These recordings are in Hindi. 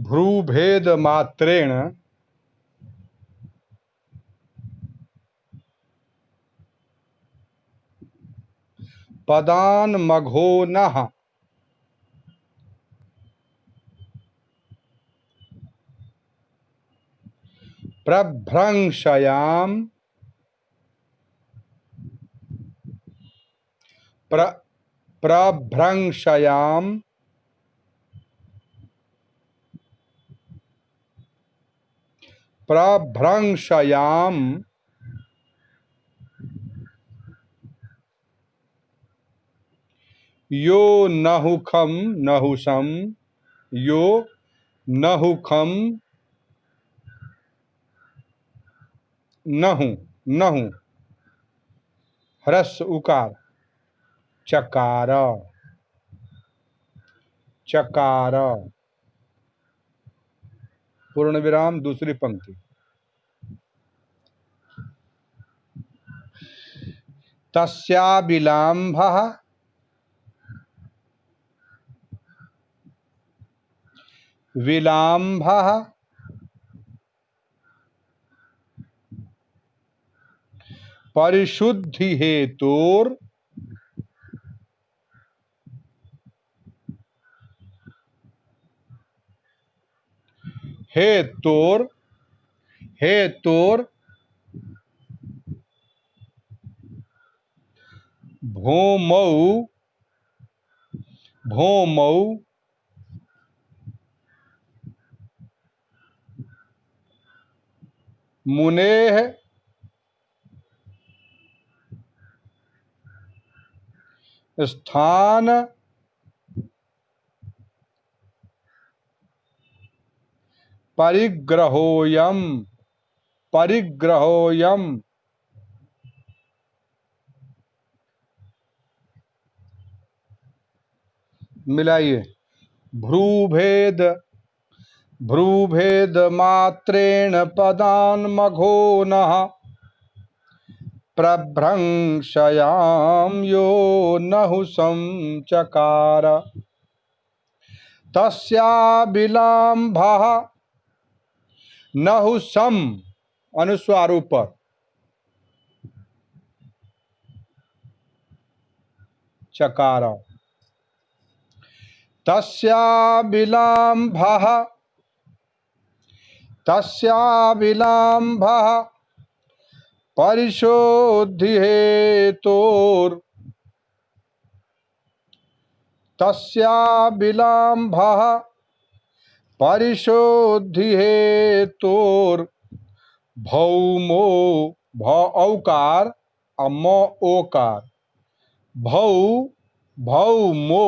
भ्रूभेद मात्रेण पदान मघो नः प्रभ्रंशयाम प्रभ्रंशयाम प्रभ्रंशयाम यो नहुखम नहुषम यो नहुखम नहु नहु ह्रस्व उकार चकार चकार पूर्ण विराम दूसरी पंक्ति तस्या विलाम्भः विलाम्भः परिशुद्धि हेतोर हेतोर हेतोर भौमौ भौमौ मुनेः स्थान परिग्रहोयम परिग्रहोयम मिलाइए भ्रूभेद भ्रूभेद मात्रेण पदान मघो नः प्रभ्रंशयाम यो नहुषं चकार तस्या विलाम्भः नहुषं अनुस्वार ऊपर चकार तस्या विलाम्भः परिशोद्धि हेतोर तस्या विलाम्भः परिशोद्धि हेतोर भौमो भ औकार अमो ओकार भौमो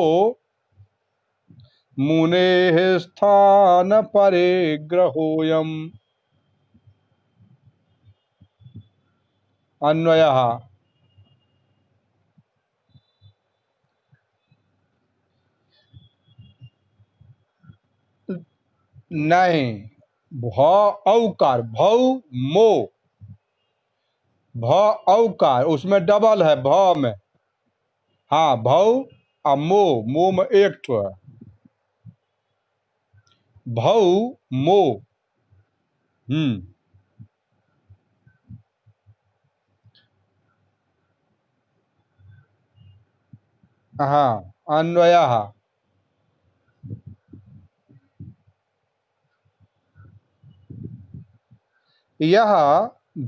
मुनेः स्थान परिग्रहोयम अन्वयः नहीं भ औकार भौमो भ औकार उसमें डबल है भ में हाँ भौ और मो में एक ठो है भौमो हाँ अन्वयः यह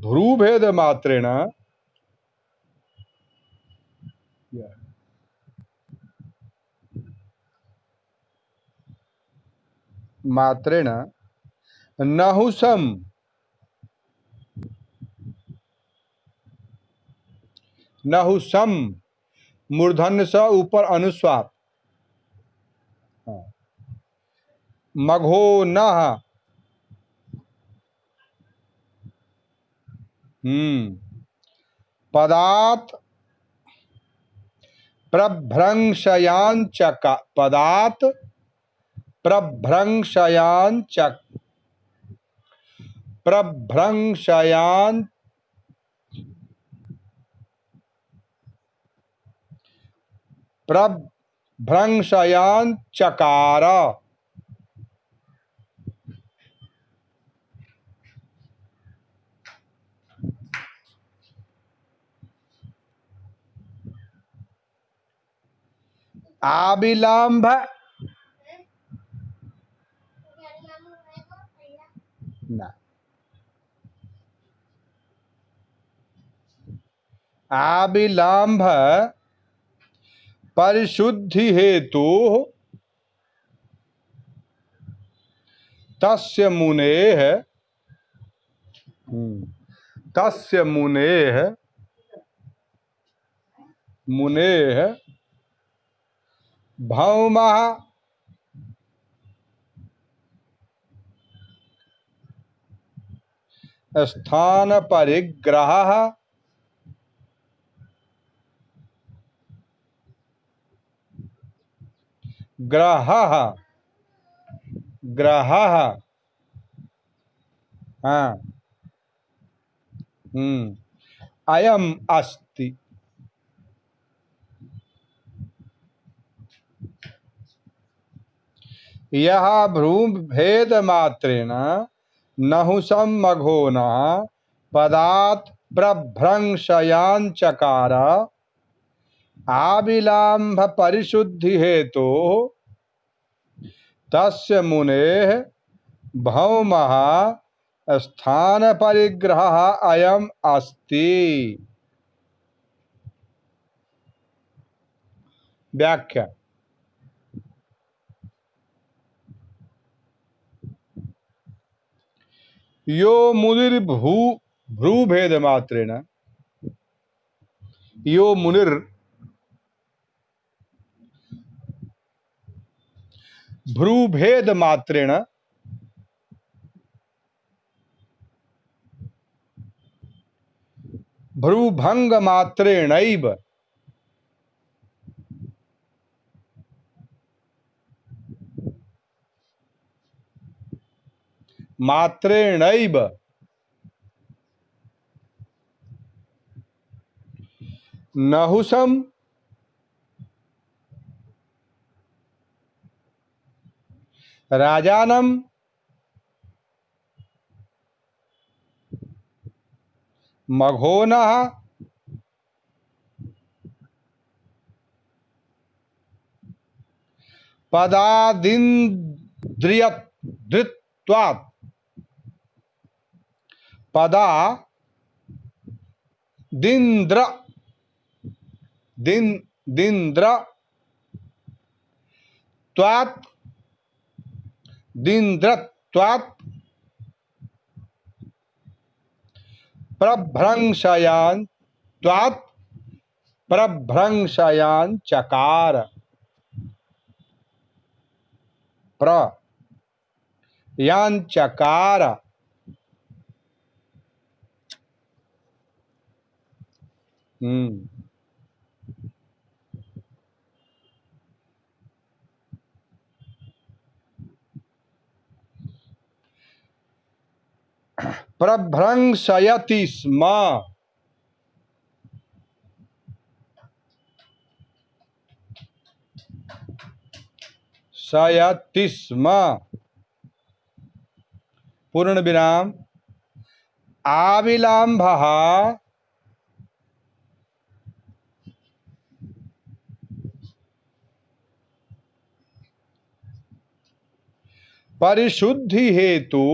भ्रूभेद मात्रेण मात्रेण नहुषम नहुषम मूर्धन्य से ऊपर अनुस्वार मघो नः पदात् प्रभ्रंशयान चका पदात् प्रभ्रंशयान प्रभ्रंशयान चकार आविलांभ ना, आविलांभ परिशुद्धि हेतु तस्य मुनेः तस्य मुनेः मुनेः भौमः स्थान परिग्रहः ग्रहः ग्रहः हाँ अयम अस्ति। यह भ्रूभेद मात्रेण नहुषं मघोनः पदात् प्रभ्रंशयाञ्चकार आविलांभ परिशुद्धि हेतु तस्य मुनेः भौमः स्थान परिग्रहः अयम अस्ति। व्याख्या। यो मुनिर भ्रूभेद मात्रेण, यो मुनिर भ्रूभेद मात्रेण भ्रूभंग मात्रेणैव मात्रेणैव नहुषं राजानं मघोनः पदादिन्द्रियधृत्वात् पदादिन्द्र दिन्द्र त्वात् दिन्द्रत्वात् प्रभ्रंशयान् त्वात् प्रभ्रंशयान् चकार प्रयाञ्चकार प्रभ्रंशयति स्म शयति स्म पूर्ण विराम आविलांभः परिशुद्धि हेतु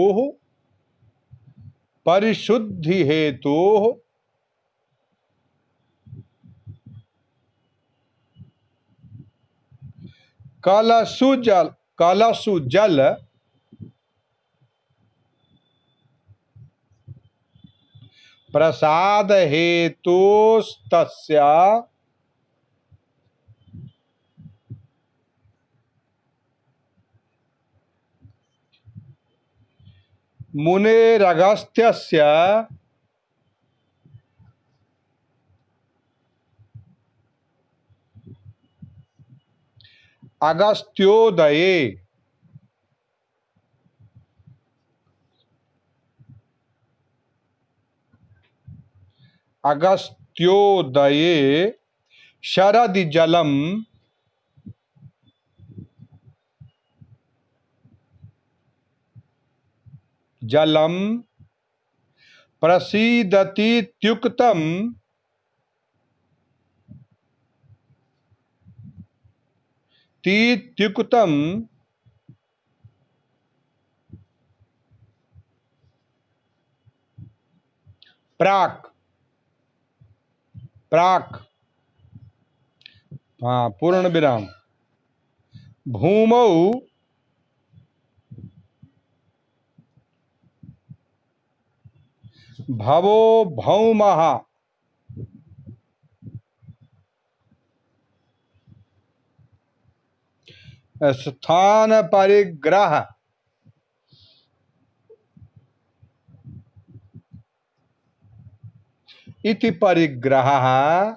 कलशु जल प्रसाद हेतुस्तस्य मुनेरगस्त्यस्य अगस्त्योदये शरद जलम प्रसीदतीत्युक्तम् तीत्युक्तम प्राक प्राक। हाँ, पूर्ण विराम। भूमौ भवो भौमः स्थान परिग्रह इति परिग्रहः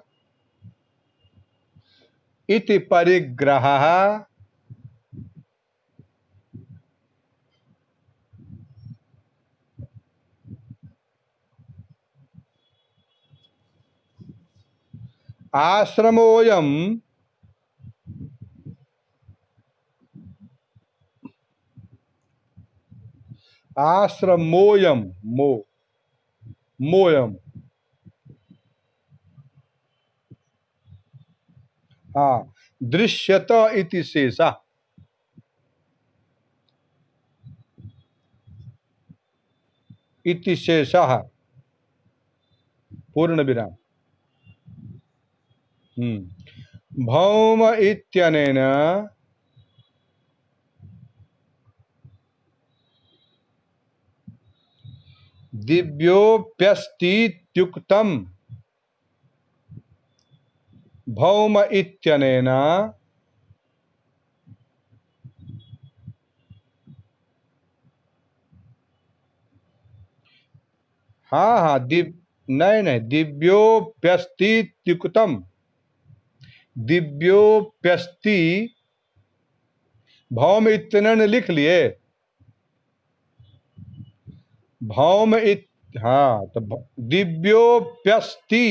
इति परिग्रहः आश्रमोऽयम् आश्रमोऽयम् मोयम्। हाँ, दृश्यत इति शेषः। इति शेषः पूर्ण विराम। भौम इत्यनेन दिव्योऽप्यस्तीत्युक्तम्। भौम इत्यनेन हाँ, नहीं, दिव्योऽप्यस्तीत्युक्तम्। दिव्योऽप्यस्ति भौम इत्यनेन लिख लिए। भौम हाँ, तो दिव्योऽप्यस्ति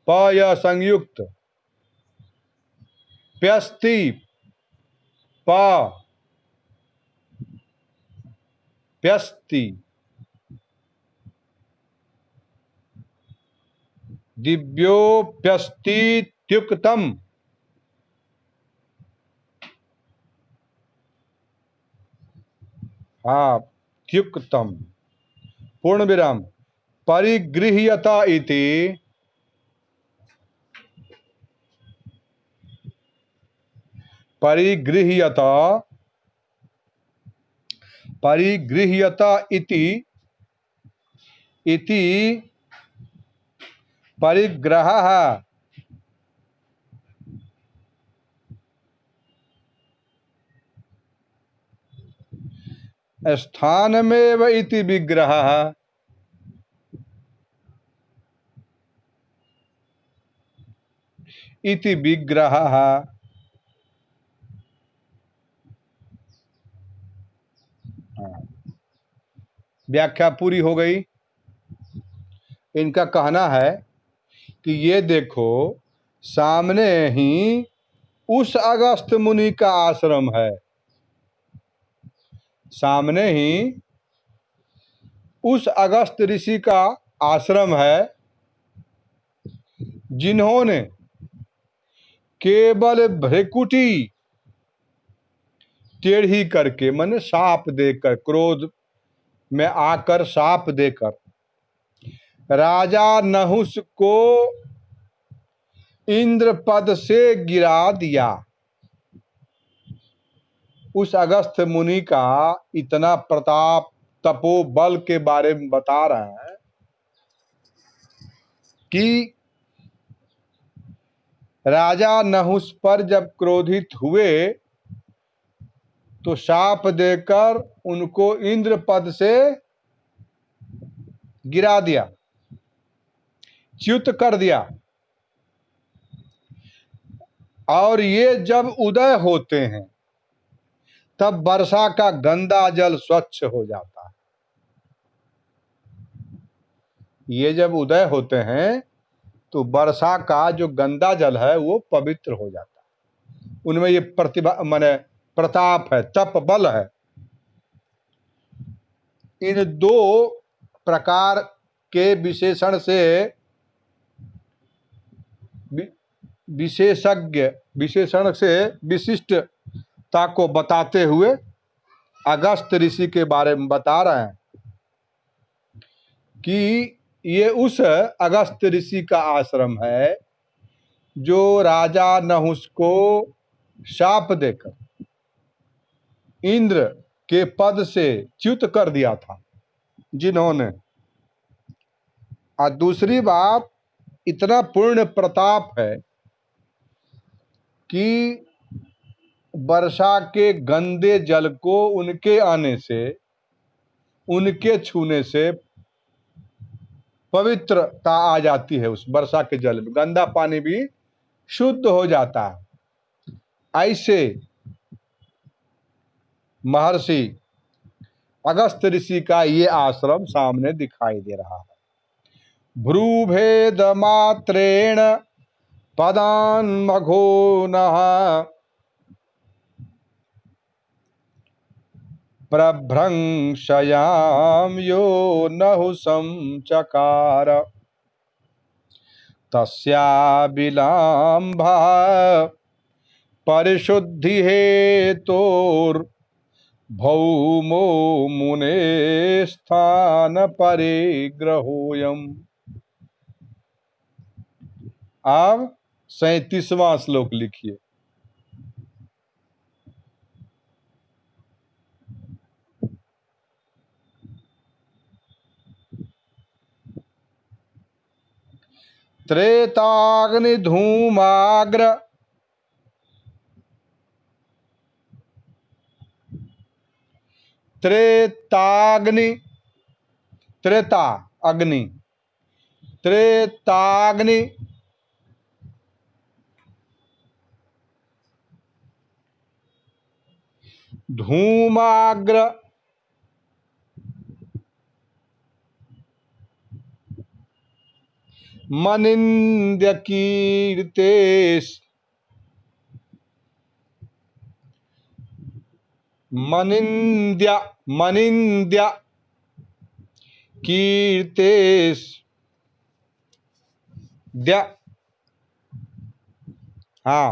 पय संयुक्त प्यस्ति प्यस्ति दिव्योऽप्यस्तीत्युक्तम्। हाँ, त्युक्तम पूर्ण विराम। परिगृह्यता इति परिगृह्यता इति परिग्रहः स्थानमेव इति विग्रहः इति विग्रहः। व्याख्या पूरी हो गई। इनका कहना है कि ये देखो, सामने ही उस अगस्त्य मुनि का आश्रम है। सामने ही उस अगस्त्य ऋषि का आश्रम है, जिन्होंने केवल भ्रिकुटी टेढ़ी करके, माने शाप देकर, क्रोध में आकर शाप देकर राजा नहुष को इंद्र पद से गिरा दिया। उस अगस्त्य मुनि का इतना प्रताप तपोबल के बारे में बता रहे हैं कि राजा नहुष पर जब क्रोधित हुए तो शाप देकर उनको इंद्र पद से गिरा दिया, च्युत कर दिया। और ये जब उदय होते हैं तब वर्षा का गंदा जल स्वच्छ हो जाता है। ये जब उदय होते हैं तो वर्षा का जो गंदा जल है वो पवित्र हो जाता है। उनमें ये प्रतिभा माने प्रताप है, तप बल है। इन दो प्रकार के विशेषण से विशेषज्ञ विशेषण से विशिष्टता को बताते हुए अगस्त ऋषि के बारे में बता रहे हैं कि ये उस अगस्त ऋषि का आश्रम है जो राजा नहुष को शाप देकर इंद्र के पद से च्युत कर दिया था जिन्होंने। और दूसरी बात, इतना पूर्ण प्रताप है कि वर्षा के गंदे जल को उनके आने से, उनके छूने से पवित्रता आ जाती है। उस वर्षा के जल में गंदा पानी भी शुद्ध हो जाता है। ऐसे महर्षि अगस्त ऋषि का ये आश्रम सामने दिखाई दे रहा है। भ्रूभेद मात्रेण पदान मघो नः प्रभ्रंशयाम यो नहुषं चकार तस्या विलाम्भा परिशुद्धि हेतोर भौमो मुने स्थान परिग्रहोयम। अब 37वां श्लोक लिखिए। त्रेताग्नि धूमाग्र त्रेताग्नि त्रेता अग्नि त्रेताग्नि धूमाग्र मनिन्द्य कीर्तेश मनिन्द्य मनिन्द्य कीर्तेश द्य हाँ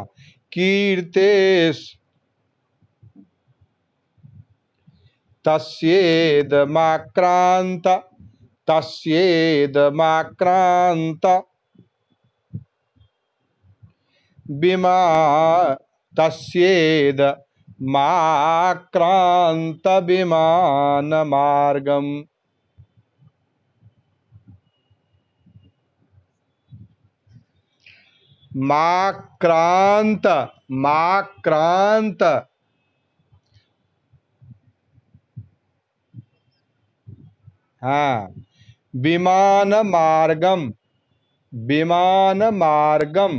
कीर्तेश तस्येदमाक्रांत तस्येदमाक्रांत विमा तस्येदमाक्रांत विमानमार्गम्। माक्रांत माक्रांत हाँ विमान मार्गम विमान मार्गम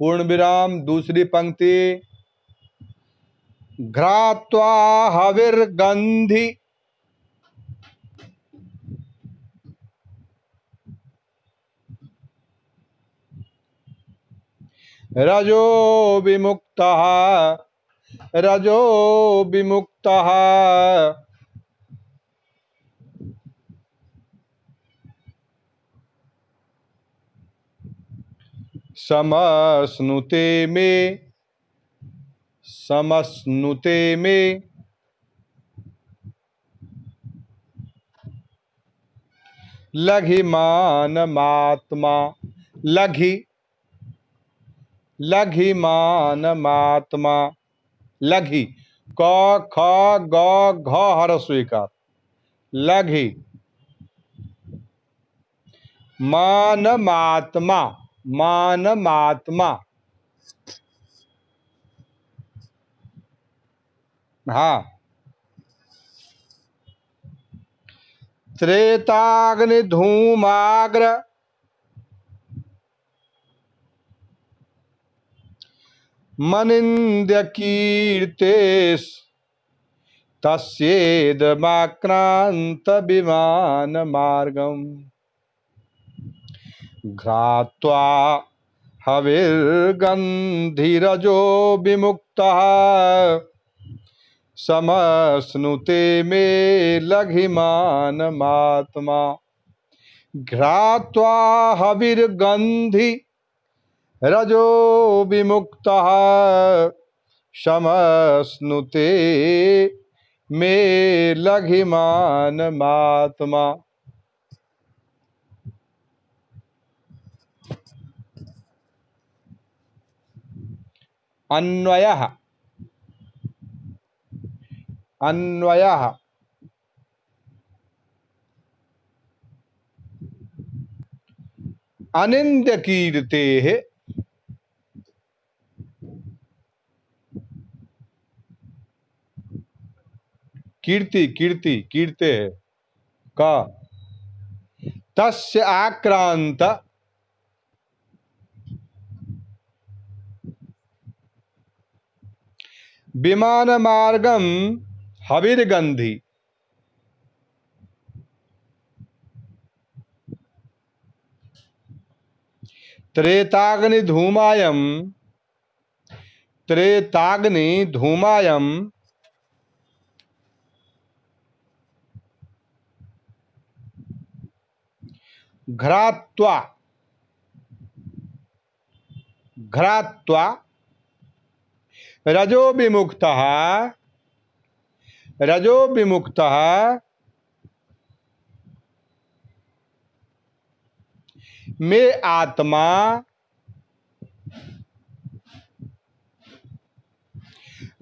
पूर्ण विराम दूसरी पंक्ति घ्रात्वा हविर्गंधि रजो विमुक्तः रजो विमुक्तः समश्नुते में लघिमानमात्मा लघिमानमात्मा लघि क ख ग घ ह्रस्वीकार लघि मानमात्मा मानमात्मा हाँ त्रेताग्नि धूमाग्र मनिन्द्य कीर्तेश तस्येदमाक्रांत विमान मार्गम घ्रात्वा हविर्गंधिरजो विमुक्तः समश्नुते में लघिमानमात्मा घ्रात्वा हविर्गंधि रजो विमुक्तः शमस्नुते मे लघिमानमात्मा। अन्वयः अन्वयः अनिंद्य कीर्ते कीर्ति कीर्ति कीर्ते का तस्य आक्रांत विमान मार्गम हविर्गंधि त्रेताग्नि धूमायम त्रेताग्नि धूमायम घ्रात्वा घ्रात्वा रजो विमुक्तः रजो विमुक्तः मे आत्मा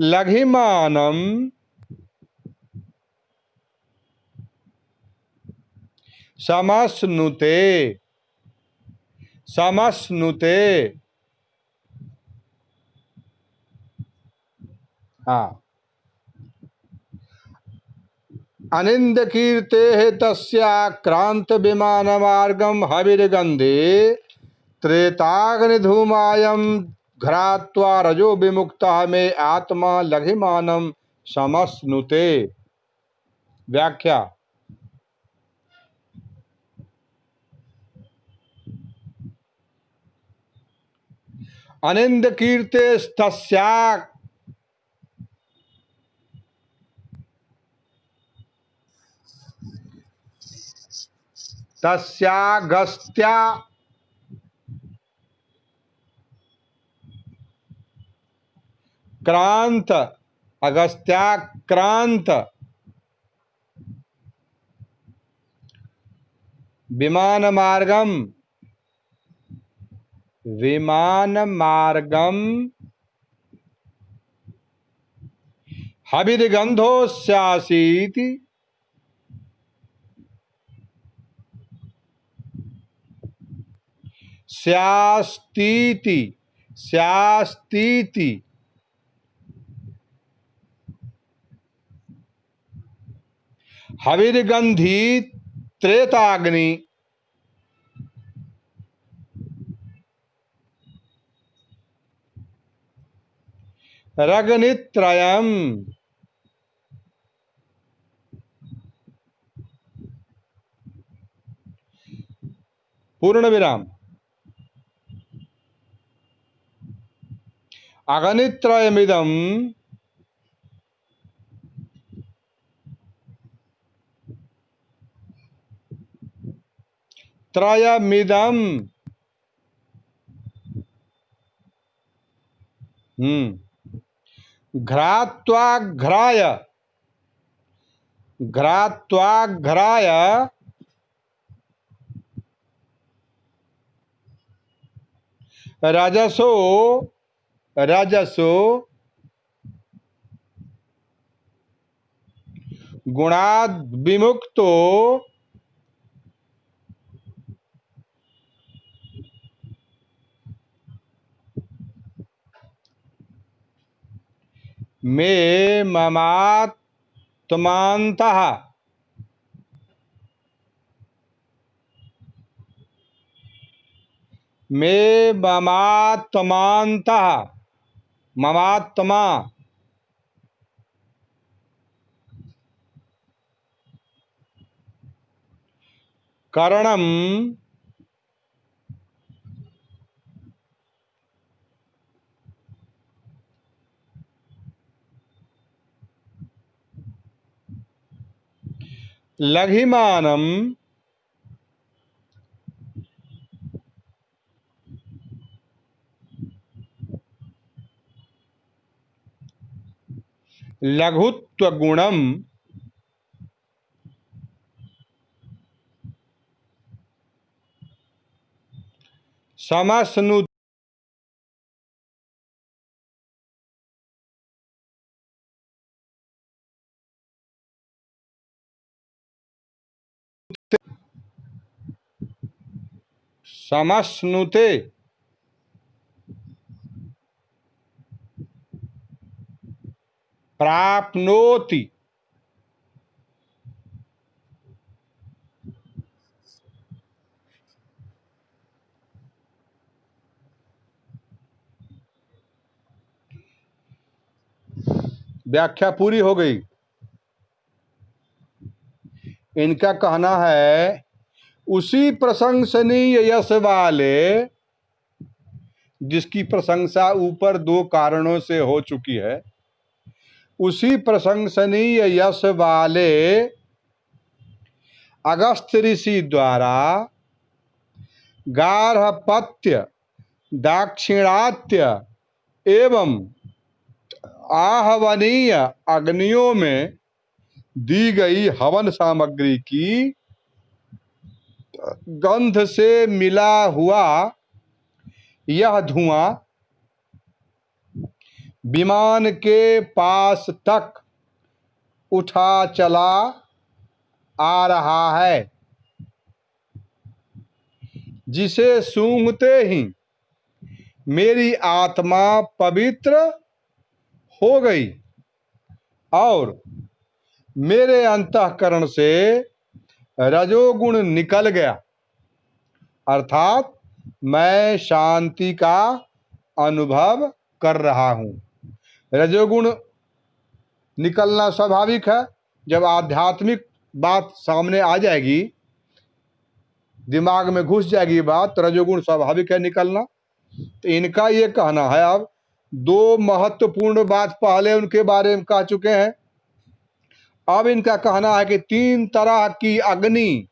लघिमानम समस्नुते समस्नुते। हाँ, अनिंद कीर्ते तस्याक्रांत विमान मार्गम हविर्गंधे त्रेताग्नि धूमायम घ्रात्वा रजो विमुक्ता में आत्मा लघिमानम समस्नुते। व्याख्या। अनिंद कीर्ते तस्याक तस्यागस्त्या क्रांत अगस्त्याक्रांत विमान मार्गम विमान मार्गम हविर्गंधोस्यासीति स्यास्तीति स्यास्तीति हविर्गंधी त्रेताग्नि रगनित्रयम् पूर्ण विराम अगनित्रयमिदं त्रयमिदं घ्रात्वाघ्राय घ्रात्वाघ्राय रजसो रजसो गुणाद् विमुक्तो मे ममात्मान्तः मे ममात्मान्तः ममात्मा करणम लघिमानम लघुत्व गुणम समश्नुते समश्नुते प्राप्नोति व्याख्या पूरी हो गई। इनका कहना है उसी प्रशंसनीय यश वाले, जिसकी प्रशंसा ऊपर दो कारणों से हो चुकी है, उसी प्रशंसनीय यश वाले अगस्त्य ऋषि द्वारा गार्हपत्य, दाक्षिणात्य एवं आहवनीय अग्नियों में दी गई हवन सामग्री की गंध से मिला हुआ यह धुआं विमान के पास तक उठा चला आ रहा है, जिसे सूंघते ही मेरी आत्मा पवित्र हो गई और मेरे अंतःकरण से रजोगुण निकल गया, अर्थात मैं शांति का अनुभव कर रहा हूं। रजोगुण निकलना स्वाभाविक है। जब आध्यात्मिक बात सामने आ जाएगी, दिमाग में घुस जाएगी बात, तो रजोगुण स्वाभाविक है निकलना। तो इनका ये कहना है, अब दो महत्वपूर्ण बात पहले उनके बारे में कह चुके हैं। अब इनका कहना है कि तीन तरह की अग्नि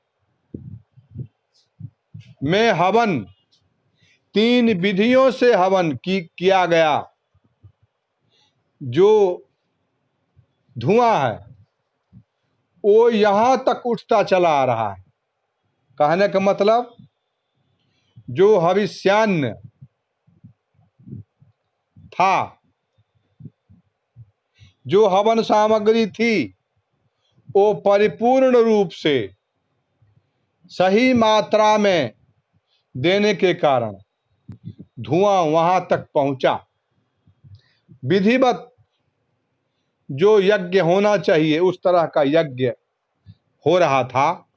में हवन, तीन विधियों से हवन किया गया जो धुआं है वो यहां तक उठता चला आ रहा है। कहने का मतलब जो हविष्यान्न था, जो हवन सामग्री थी, वो परिपूर्ण रूप से सही मात्रा में देने के कारण धुआं वहां तक पहुंचा। विधिवत जो यज्ञ होना चाहिए उस तरह का यज्ञ हो रहा था,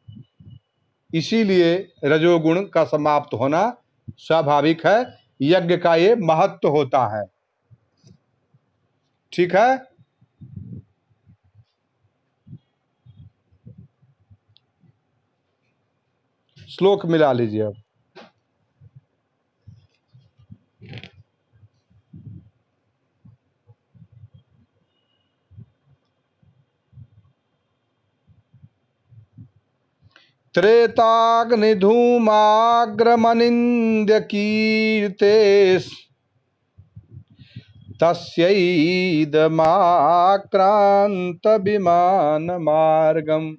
इसीलिए रजोगुण का समाप्त होना स्वाभाविक है। यज्ञ का ये महत्व होता है। ठीक है। श्लोक मिला लीजिए अब। त्रेताग्निधूमाग्रमनिन्द्य कीर्तेस् तस्यैदमाक्रान्त विमानमार्गम्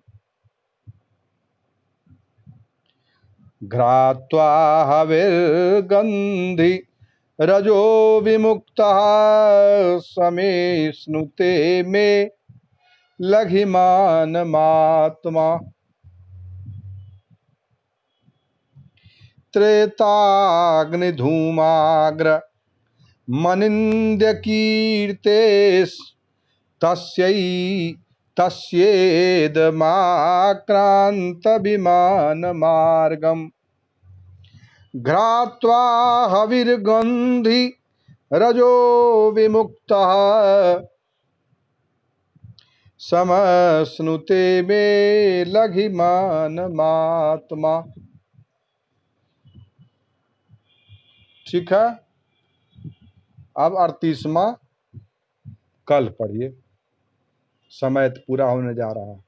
घ्रात्वा हविर्गन्धि रजो विमुक्तः समे स्नुते मे लघिमानमात्मा। त्रेताग्निधूमाग्र मनिन्द्य कीर्तेस् तस्येदमाक्रान्त विमानमार्गम् घ्रात्वा हविर्गन्धि रजो विमुक्तः समश्नुते मे लघिमानमात्मा। ठीक है। अब 38वां कल पढ़िए, समय पूरा होने जा रहा है।